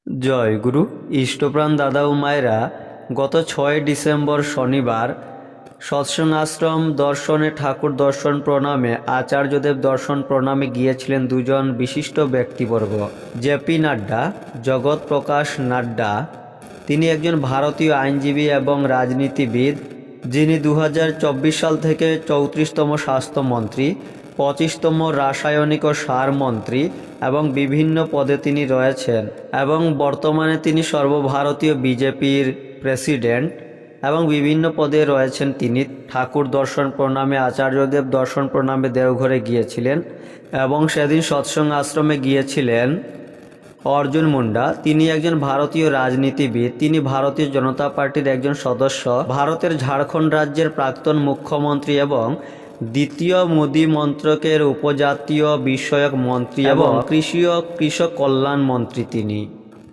জয় গুরু। ইষ্টপ্রাণ দাদা ও মায়েরা, গত 6 ডিসেম্বর শনিবার সৎসঙ্গ আশ্রম দর্শনে ঠাকুর দর্শন প্রণামে আচার্যদেব দর্শন প্রণামে গিয়েছিলেন দুজন বিশিষ্ট ব্যক্তিবর্গ। জেপি নাড্ডা, জগৎ প্রকাশ নাড্ডা। তিনি একজন ভারতীয় আইনজীবী এবং রাজনীতিবিদ, যিনি 2024 সাল থেকে 34তম স্বাস্থ্যমন্ত্রী, 25তম রাসায়নিক ও সার মন্ত্রী এবং বিভিন্ন পদে তিনি রয়েছেন এবং বর্তমানে তিনি সর্বভারতীয় বিজেপির প্রেসিডেন্ট এবং বিভিন্ন পদে রয়েছেন। তিনি ঠাকুর দর্শন প্রণামে আচার্যদেব দর্শন প্রণামে দেওঘরে গিয়েছিলেন এবং সেদিন সৎসঙ্গ আশ্রমে গিয়েছিলেন অর্জুন মুন্ডা। তিনি একজন ভারতীয় রাজনীতিবিদ, তিনি ভারতীয় জনতা পার্টির একজন সদস্য, ভারতের ঝাড়খণ্ড রাজ্যের প্রাক্তন মুখ্যমন্ত্রী এবং দ্বিতীয় মোদী মন্ত্রকের উপজাতীয় বিষয়ক মন্ত্রী এবং কৃষি ও কৃষক কল্যাণ মন্ত্রী তিনি।